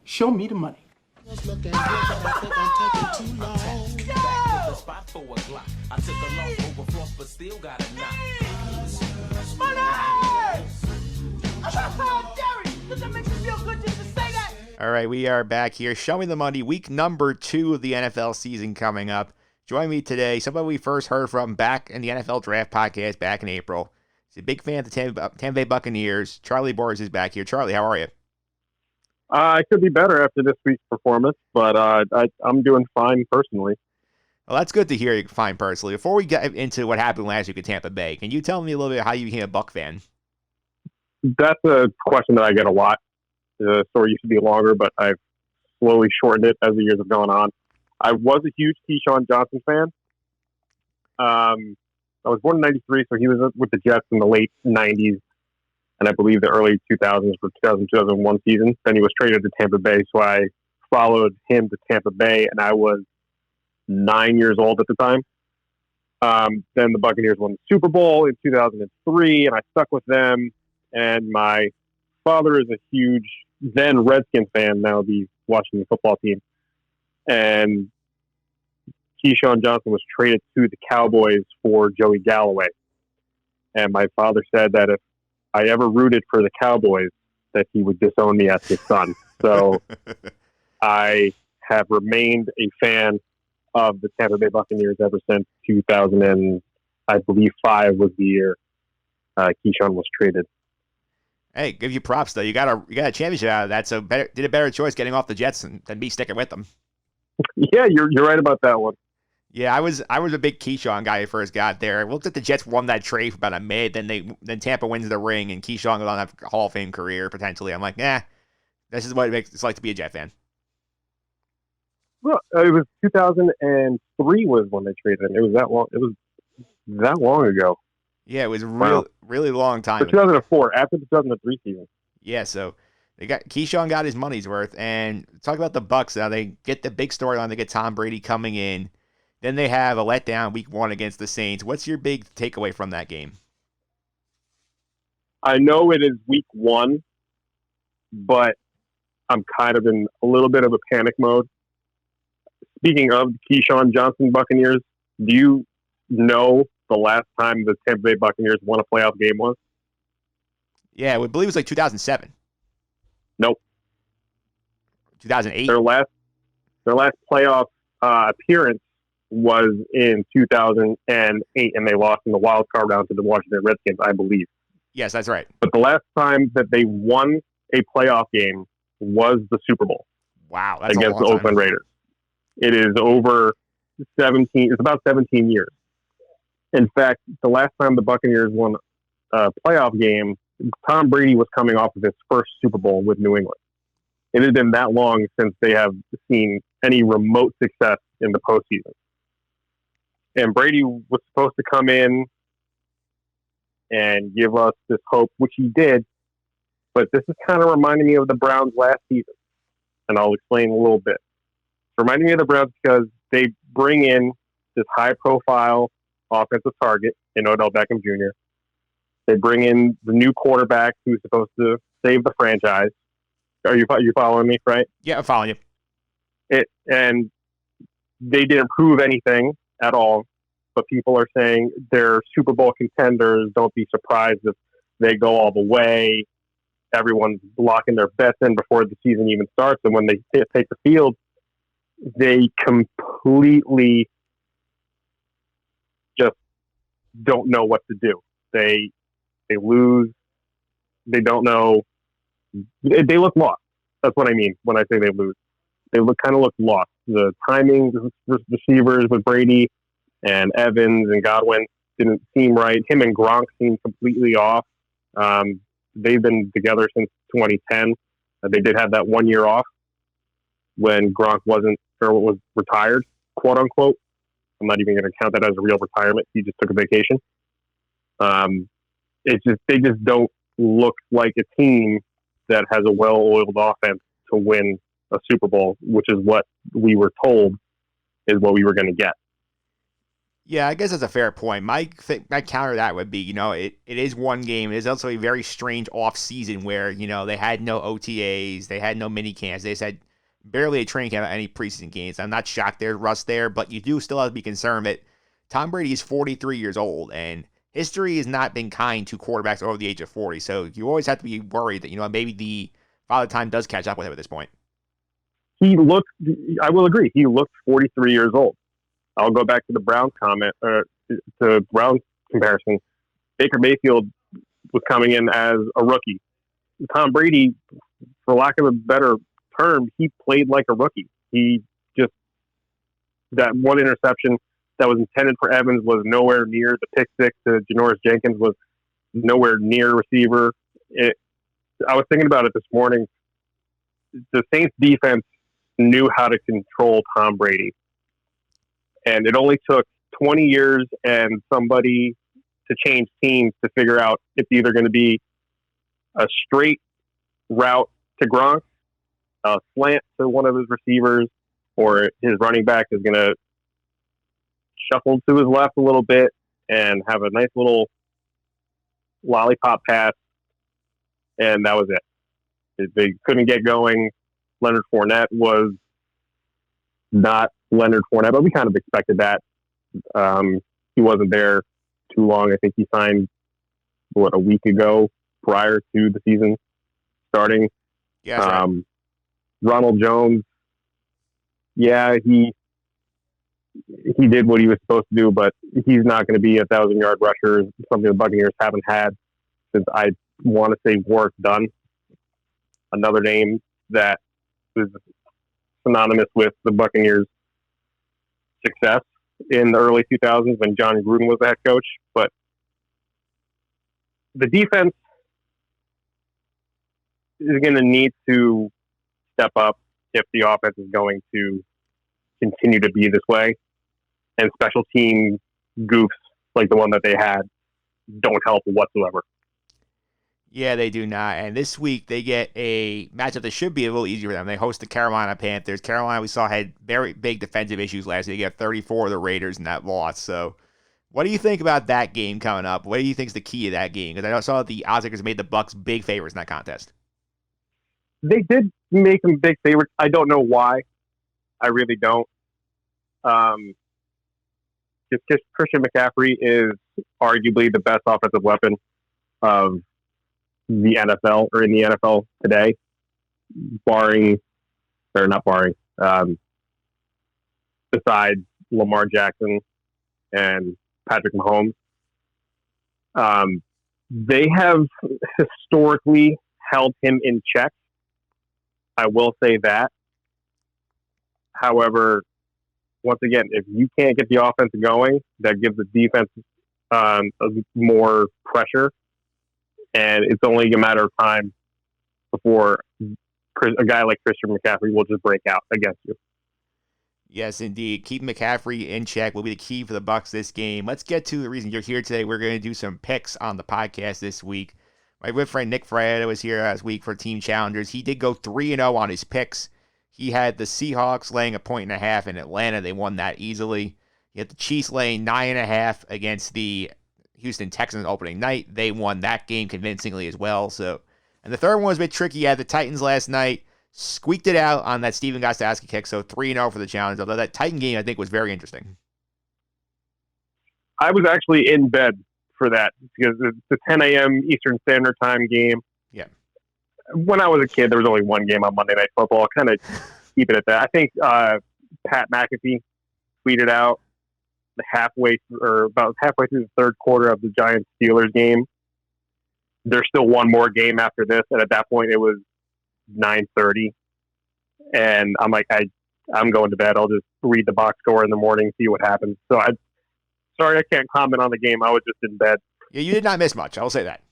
Show me the money. All right, we are back here. Show me the money. Week number 2 of the NFL season coming up. Join me today. Somebody we first heard from back in the NFL Draft podcast back in April. He's a big fan of the Tampa Bay Buccaneers. Charlie Borges is back here. Charlie, how are you? I could be better after this week's performance, but I'm doing fine personally. Well, that's good to hear you fine personally. Before we get into what happened last week at Tampa Bay, can you tell me a little bit how you became a Buc fan? That's a question that I get a lot. The story used to be longer, but I've slowly shortened it as the years have gone on. I was a huge Keyshawn Johnson fan. I was born in 93, so he was with the Jets in the late 90s, and I believe the early 2000s for 2000-2001 season. Then he was traded to Tampa Bay, so I followed him to Tampa Bay, and I was 9 years old at the time. Then the Buccaneers won the Super Bowl in 2003, and I stuck with them. And my father is a huge then Redskins fan, now the Washington football team. And Keyshawn Johnson was traded to the Cowboys for Joey Galloway. And my father said that if I ever rooted for the Cowboys, that he would disown me as his son. So I have remained a fan of the Tampa Bay Buccaneers ever since 2000, and I believe 5 was the year Keyshawn was traded. Hey, give you props though. You got a championship out of that, so did a better choice getting off the Jets than me sticking with them. Yeah, you're right about that one. Yeah, I was a big Keyshawn guy when I first got there. It looked like the Jets won that trade for about a mid, then Tampa wins the ring, and Keyshawn goes on a Hall of Fame career potentially. I'm like, this is what it makes it's like to be a Jet fan. Well, it was 2003 was when they traded him. It was that long. It was that long ago. Yeah, it was Wow. really long time. For 2004, after the 2003 season. Yeah, so Keyshawn got his money's worth, and talk about the Bucs now. They get the big storyline. They get Tom Brady coming in. Then they have a letdown week 1 against the Saints. What's your big takeaway from that game? I know it is week 1, but I'm kind of in a little bit of a panic mode. Speaking of the Keyshawn Johnson Buccaneers, do you know the last time the Tampa Bay Buccaneers won a playoff game was? Yeah, I believe it was like 2007. Nope. 2008? Their last playoff appearance was in 2008, and they lost in the wild card round to the Washington Redskins, I believe. Yes, that's right. But the last time that they won a playoff game was the Super Bowl. Wow, that's against the Oakland Raiders. It is over 17. It's about 17 years. In fact, the last time the Buccaneers won a playoff game, Tom Brady was coming off of his first Super Bowl with New England. It has been that long since they have seen any remote success in the postseason. And Brady was supposed to come in and give us this hope, which he did. But this is kind of reminding me of the Browns last season. And I'll explain a little bit. It's reminding me of the Browns because they bring in this high-profile offensive target in Odell Beckham Jr. They bring in the new quarterback who's supposed to save the franchise. Are you following me, right? Yeah, I'm following you. And they didn't prove anything at all, but people are saying they're Super Bowl contenders. Don't be surprised if they go all the way. Everyone's locking their bets in before the season even starts, and when they take the field, they completely just don't know what to do. They lose. They don't know. They look lost. That's what I mean when I say they lose. They kind of look lost. The timing, the receivers with Brady and Evans and Godwin didn't seem right. Him and Gronk seemed completely off. They've been together since 2010. They did have that 1 year off when Gronk was retired, quote unquote. I'm not even going to count that as a real retirement. He just took a vacation. They just don't look like a team that has a well-oiled offense to win a Super Bowl, which is what we were told is what we were going to get. Yeah, I guess that's a fair point. My counter to that would be, it is one game. It is also a very strange off season where, they had no OTAs, they had no mini camps, they just had barely a training camp at any preseason games. I'm not shocked there's rust there, but you do still have to be concerned that Tom Brady is 43 years old, and history has not been kind to quarterbacks over the age of 40. So you always have to be worried that, maybe the father time does catch up with him at this point. I will agree, he looked 43 years old. I'll go back to the Browns to Browns comparison. Baker Mayfield was coming in as a rookie. Tom Brady, for lack of a better term, he played like a rookie. That one interception that was intended for Evans was nowhere near. The pick six to Janoris Jenkins was nowhere near receiver. I was thinking about it this morning. The Saints defense knew how to control Tom Brady. And it only took 20 years and somebody to change teams to figure out it's either going to be a straight route to Gronk, a slant to one of his receivers, or his running back is going to shuffle to his left a little bit and have a nice little lollipop pass. And that was it. They couldn't get going. Leonard Fournette was not Leonard Fournette, but we kind of expected that. He wasn't there too long. I think he signed, a week ago prior to the season starting. Yeah, right. Ronald Jones, he did what he was supposed to do, but he's not going to be a 1,000-yard rusher, something the Buccaneers haven't had since, I want to say, Warwick Dunn. Another name that is synonymous with the Buccaneers' success in the early 2000s when John Gruden was the head coach. But the defense is going to need to step up if the offense is going to continue to be this way. And special team goofs like the one that they had don't help whatsoever. Yeah, they do not. And this week they get a matchup that should be a little easier for them. They host the Carolina Panthers. Carolina, we saw, had very big defensive issues last year. They got 34 of the Raiders in that loss. So what do you think about that game coming up? What do you think is the key to that game? Because I saw the oddsmakers made the Bucs big favorites in that contest. They did make them big favorites. I don't know why. I really don't. Just Christian McCaffrey is arguably the best offensive weapon of the NFL, or in the NFL today, besides Lamar Jackson and Patrick Mahomes. They have historically held him in check. I will say that. However, once again, if you can't get the offense going, that gives the defense more pressure. And it's only a matter of time before a guy like Christian McCaffrey will just break out against you. Yes, indeed. Keep McCaffrey in check will be the key for the Bucs this game. Let's get to the reason you're here today. We're going to do some picks on the podcast this week. My good friend Nick Freda was here last week for Team Challengers. He did go 3-0 on his picks. He had the Seahawks laying 1.5 in Atlanta. They won that easily. He had the Chiefs laying 9.5 against the Houston Texans opening night. They won that game convincingly as well. So, and the third one was a bit tricky. You had the Titans last night. Squeaked it out on that Steven Gostkowski kick. So 3-0 for the challenge. Although that Titan game, I think, was very interesting. I was actually in bed for that because it's the 10 a.m. Eastern Standard Time game. Yeah. When I was a kid, there was only one game on Monday Night Football. Kind of keep it at that. I think Pat McAfee tweeted out about halfway through the third quarter of the Giants-Steelers game. There's still one more game after this, and at that point it was 9:30. And I'm like, I'm going to bed. I'll just read the box score in the morning, see what happens. So sorry I can't comment on the game. I was just in bed. Yeah, you did not miss much. I will say that.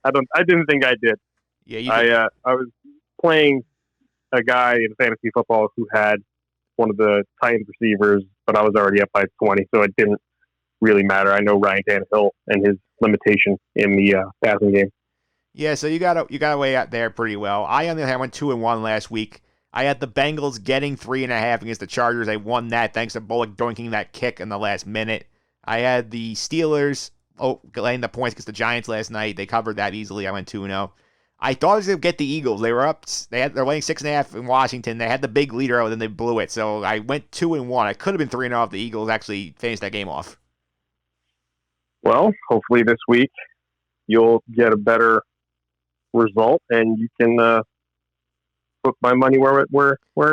I didn't think I did. Yeah, you did. I was playing a guy in fantasy football who had one of the Titans receivers, but I was already up by 20, so it didn't really matter. I know Ryan Tannehill and his limitation in the passing game. Yeah, so you got away out there pretty well. I, on the other hand, went 2-1 last week. I had the Bengals getting 3.5 against the Chargers. I won that thanks to Bullock doinking that kick in the last minute. I had the Steelers laying the points against the Giants last night. They covered that easily. I went 2-0. I thought I was going to get the Eagles. They were up. They're laying 6.5 in Washington. They had the big leader, and then they blew it. So I went 2-1. I could have been 3-0 if the Eagles actually finished that game off. Well, hopefully this week you'll get a better result, and you can put my money where it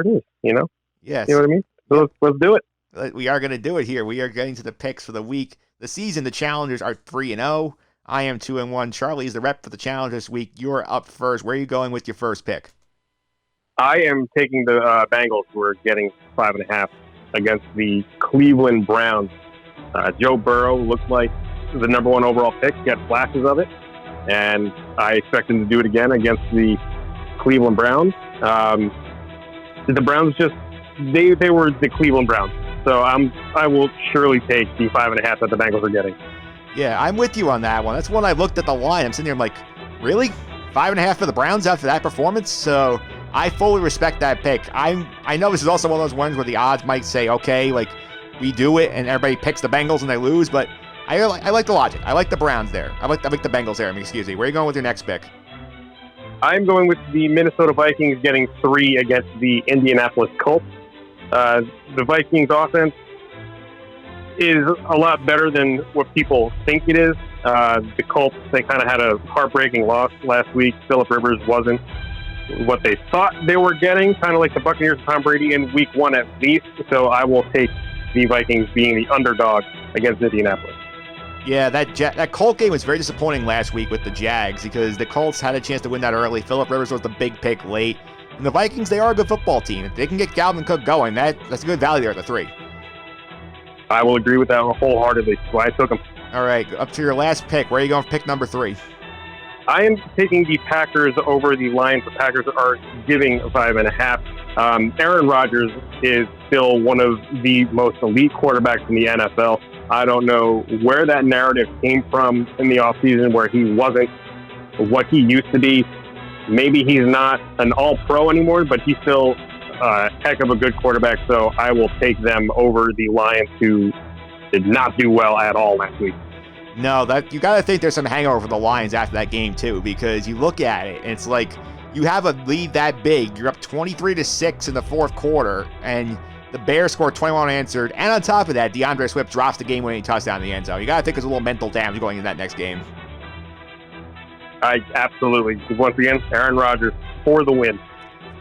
is. You know? Yes. You know what I mean? So let's do it. We are going to do it here. We are getting to the picks for the week. The season, the Challengers are 3-0. I am 2-1. Charlie is the rep for the Challenge this week. You're up first. Where are you going with your first pick? I am taking the Bengals, who are getting 5.5 against the Cleveland Browns. Joe Burrow looks like the number 1 overall pick. Get flashes of it, and I expect him to do it again against the Cleveland Browns. The Browns they were the Cleveland Browns, so I will surely take the 5.5 that the Bengals are getting. Yeah, I'm with you on that one. That's when I looked at the line. I'm sitting here, I'm like, really? 5.5 for the Browns after that performance? So I fully respect that pick. I know this is also one of those ones where the odds might say, okay, like, we do it, and everybody picks the Bengals and they lose, but I like the logic. I like the Browns there. I like the Bengals there. Excuse me. Where are you going with your next pick? I'm going with the Minnesota Vikings getting 3 against the Indianapolis Colts. The Vikings offense is a lot better than what people think it is. The Colts, they kind of had a heartbreaking loss last week. Phillip Rivers wasn't what they thought they were getting, kind of like the Buccaneers and Tom Brady in week 1 at least. So I will take the Vikings being the underdog against Indianapolis. Yeah, that Colt game was very disappointing last week with the Jags because the Colts had a chance to win that early. Phillip Rivers was the big pick late. And the Vikings, they are a good football team. If they can get Dalvin Cook going, that's a good value there at the 3. I will agree with that wholeheartedly. So I took them. All right, up to your last pick. Where are you going for pick number 3? I am taking the Packers over the Lions. The Packers are giving 5.5. Aaron Rodgers is still one of the most elite quarterbacks in the NFL. I don't know where that narrative came from in the offseason where he wasn't what he used to be. Maybe he's not an all-pro anymore, but he's still a heck of a good quarterback, so I will take them over the Lions, who did not do well at all last week. No, that you got to think there's some hangover for the Lions after that game, too, because you look at it, and it's like you have a lead that big. You're up 23-6 in the fourth quarter, and the Bears scored 21 unanswered, and on top of that, DeAndre Swift drops the game-winning touchdown in the end zone. You got to think there's a little mental damage going into that next game. I absolutely. Once again, Aaron Rodgers for the win.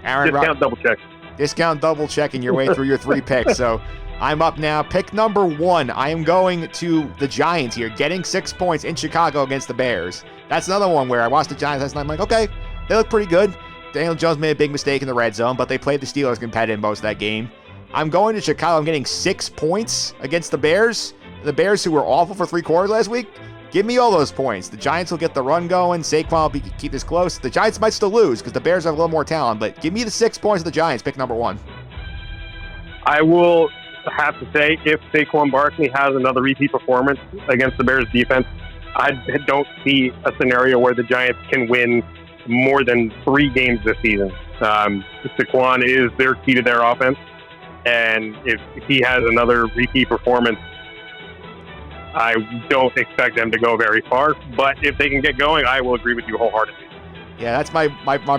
Discount double check. Discount double checking your way through your 3 picks. So I'm up now. Pick number 1. I am going to the Giants here, getting 6 points in Chicago against the Bears. That's another one where I watched the Giants last night. I'm like, okay, they look pretty good. Daniel Jones made a big mistake in the red zone, but they played the Steelers competitive most of that game. I'm going to Chicago. I'm getting 6 points against the Bears. The Bears, who were awful for 3 quarters last week. Give me all those points. The Giants will get the run going. Saquon will keep this close. The Giants might still lose because the Bears have a little more talent, but give me the 6 points of the Giants. Pick number 1. I will have to say, if Saquon Barkley has another repeat performance against the Bears defense, I don't see a scenario where the Giants can win more than 3 games this season. Saquon is their key to their offense, and if he has another repeat performance, I don't expect them to go very far, but if they can get going, I will agree with you wholeheartedly. Yeah, that's my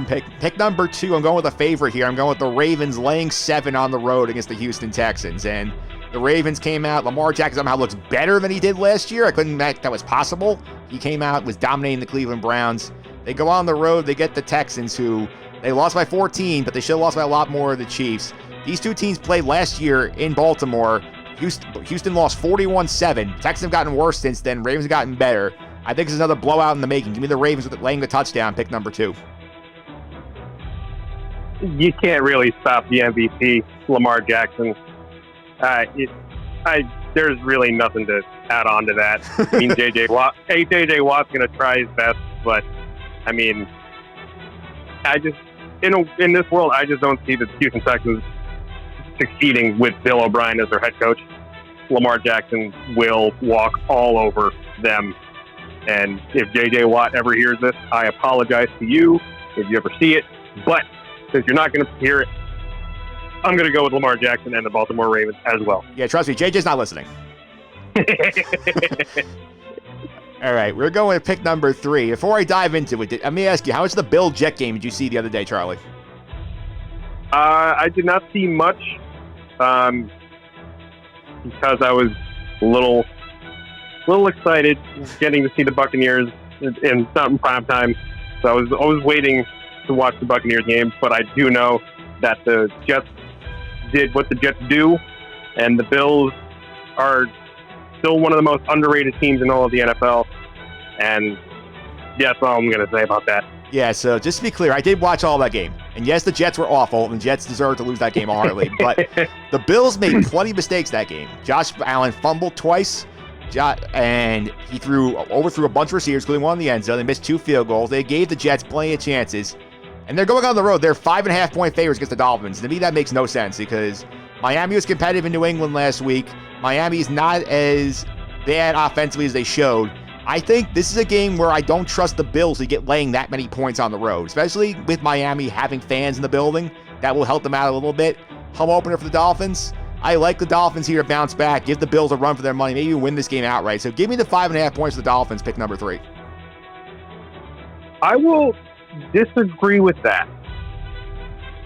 pick. Pick number 2, I'm going with a favorite here. I'm going with the Ravens laying 7 on the road against the Houston Texans. And the Ravens came out. Lamar Jackson somehow looks better than he did last year. I couldn't imagine that was possible. He came out, was dominating the Cleveland Browns. They go on the road. They get the Texans, who they lost by 14, but they should have lost by a lot more than the Chiefs. These 2 teams played last year in Baltimore. Houston lost 41-7. Texans have gotten worse since then. Ravens have gotten better. I think this is another blowout in the making. Give me the Ravens with laying the touchdown, pick number 2. You can't really stop the MVP, Lamar Jackson. There's really nothing to add on to that. I mean, J.J. Watt's going to try his best, but I mean, in this world, I just don't see the Houston Texans succeeding with Bill O'Brien as their head coach. Lamar Jackson will walk all over them. And if J.J. Watt ever hears this, I apologize to you if you ever see it. But since you're not going to hear it, I'm going to go with Lamar Jackson and the Baltimore Ravens as well. Yeah, trust me, JJ's not listening. All right, we're going to pick number 3. Before I dive into it, let me ask you, how much of the Bill-Jet game did you see the other day, Charlie? I did not see much because I was a little excited getting to see the Buccaneers in something prime time. So I was always waiting to watch the Buccaneers game, but I do know that the Jets did what the Jets do, and the Bills are still one of the most underrated teams in all of the NFL. And yeah, that's all I'm going to say about that. Yeah, so just to be clear, I did watch all that game. And yes, the Jets were awful, and the Jets deserved to lose that game wholeheartedly. But the Bills made plenty of mistakes that game. Josh Allen fumbled twice, and he overthrew a bunch of receivers, including one in the end zone. They missed 2 field goals. They gave the Jets plenty of chances. And they're going on the road. They're 5.5-point favorites against the Dolphins. To me, that makes no sense because Miami was competitive in New England last week. Miami's not as bad offensively as they showed. I think this is a game where I don't trust the Bills to get laying that many points on the road, especially with Miami having fans in the building. That will help them out a little bit. Home opener for the Dolphins. I like the Dolphins here to bounce back, give the Bills a run for their money, maybe win this game outright. So give me the 5.5 points for the Dolphins, pick number 3. I will disagree with that.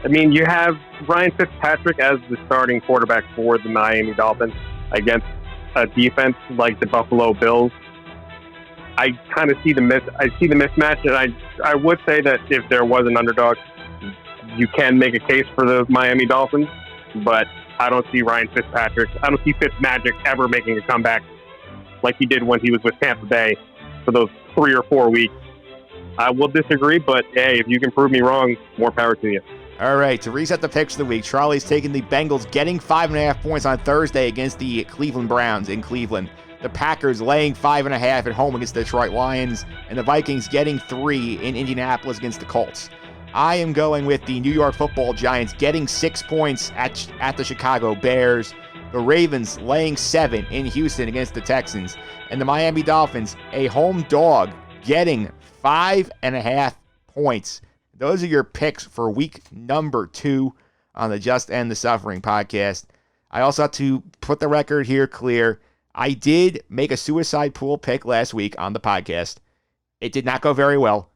I mean, you have Ryan Fitzpatrick as the starting quarterback for the Miami Dolphins against a defense like the Buffalo Bills. I kind of see the mismatch, and I would say that if there was an underdog, you can make a case for the Miami Dolphins, but I don't see Ryan Fitzpatrick. I don't see Fitzmagic ever making a comeback like he did when he was with Tampa Bay for those 3 or 4 weeks. I will disagree, but hey, if you can prove me wrong, more power to you. All right, to reset the picks of the week, Charlie's taking the Bengals getting 5.5 points on Thursday against the Cleveland Browns in Cleveland. The Packers laying 5.5 at home against the Detroit Lions, and the Vikings getting 3 in Indianapolis against the Colts. I am going with the New York Football Giants getting 6 points at the Chicago Bears. The Ravens laying 7 in Houston against the Texans, and the Miami Dolphins, a home dog, getting 5.5 points. Those are your picks for week number 2 on the Just End the Suffering podcast. I also have to put the record here clear. I did make a suicide pool pick last week on the podcast. It did not go very well.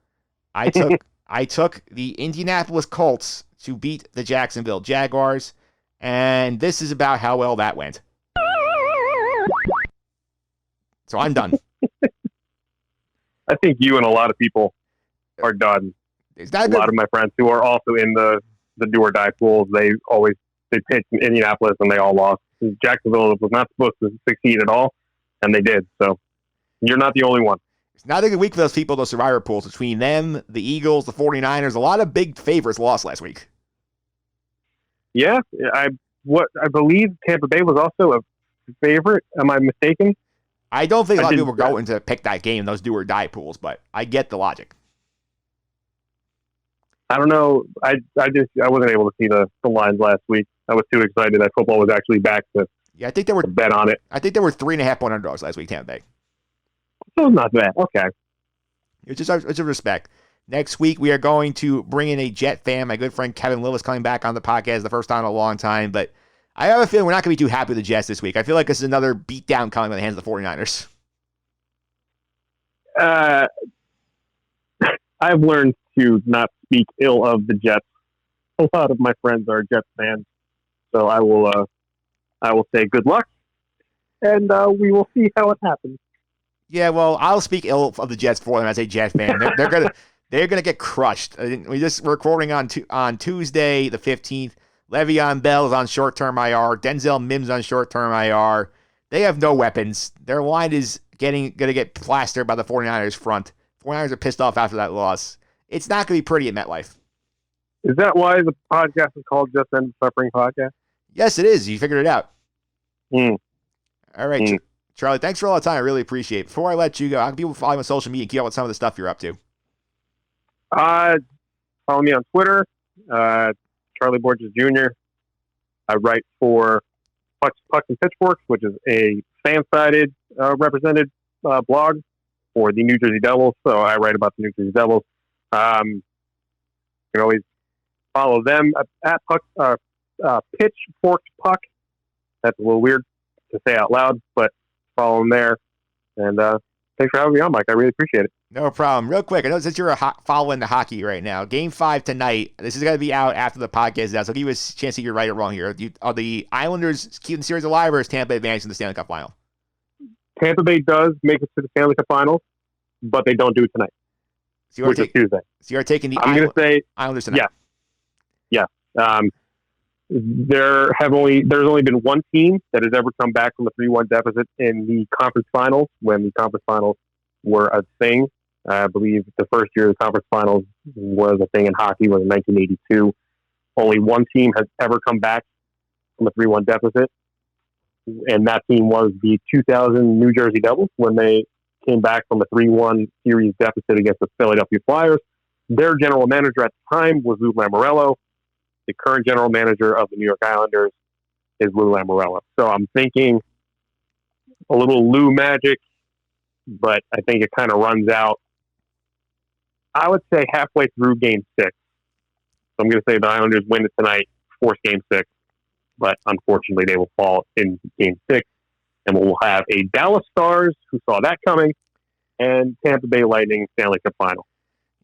I took the Indianapolis Colts to beat the Jacksonville Jaguars, and this is about how well that went. So I'm done. I think you and a lot of people are done. A lot of my friends who are also in the do or die pools, they picked Indianapolis and they all lost. Jacksonville was not supposed to succeed at all, and they did. So you're not the only one. It's not a good week for those people, those survivor pools. Between them, the Eagles, the 49ers, a lot of big favorites lost last week. Yeah, I believe Tampa Bay was also a favorite. Am I mistaken? I don't think a lot of people were going to pick that game, those do or die pools, but I get the logic. I don't know. I wasn't able to see the lines last week. I was too excited that football was actually back to I think there were bet on it. I think there were 3.5 point underdogs last week, Tampa Bay. So not bad. Okay. It's a respect. Next week we are going to bring in a Jet fan. My good friend Kevin Lillis coming back on the podcast the first time in a long time, but I have a feeling we're not going to be too happy with the Jets this week. I feel like this is another beatdown coming by the hands of the 49ers. I've learned to not speak ill of the Jets. A lot of my friends are Jets fans, so I will say good luck, and we will see how it happens. Yeah, well, I'll speak ill of the Jets for them as a Jets fan. They're gonna get crushed. We just recording on Tuesday the 15th. Le'Veon Bell is on short-term IR. Denzel Mims on short-term IR. They have no weapons. Their line is gonna get plastered by the 49ers front. 49ers are pissed off after that loss. It's not gonna be pretty at MetLife. Is that why the podcast is called Just End the Suffering Podcast? Yes, it is. You figured it out. All right, Charlie, thanks for all the time. I really appreciate it. Before I let you go, how can people follow you on social media and keep up with some of the stuff you're up to? Follow me on Twitter, Charlie Borges Jr. I write for Pucks and Pitchforks, which is a fan-sided represented blog for the New Jersey Devils. So I write about the New Jersey Devils. You can always follow them at Pucks pitchforked puck. That's a little weird to say out loud, but follow them there. And thanks for having me on, Mike. I really appreciate it. No problem. Real quick, I know since you're following the hockey right now, Game 5 tonight, this is going to be out after the podcast is out, so I'll give you a chance to get right or wrong here. Are the Islanders keeping the series alive, or is Tampa advancing to the Stanley Cup final? Tampa Bay does make it to the Stanley Cup Finals, but they don't do it tonight, which is Tuesday. So you're taking the Islanders tonight? Yes. There's only been one team that has ever come back from a 3-1 deficit in the conference finals when the conference finals were a thing. I believe the first year the conference finals was a thing in hockey was in 1982. Only one team has ever come back from a 3-1 deficit, and that team was the 2000 New Jersey Devils when they came back from a 3-1 series deficit against the Philadelphia Flyers. Their general manager at the time was Lou Lamoriello. The current general manager of the New York Islanders is Lou Lamoriello. So I'm thinking a little Lou magic, but I think it kind of runs out, I would say, halfway through Game 6. So I'm going to say the Islanders win it tonight, force Game 6, but unfortunately they will fall in Game 6, and we'll have a Dallas Stars, who saw that coming, and Tampa Bay Lightning Stanley Cup Final.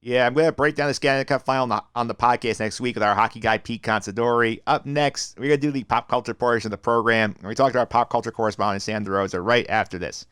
Yeah, I'm going to break down the Stanley Cup final on the podcast next week with our hockey guy, Pete Considori. Up next, we're going to do the pop culture portion of the program, and we talk to our pop culture correspondent, Sam DeRosa, right after this.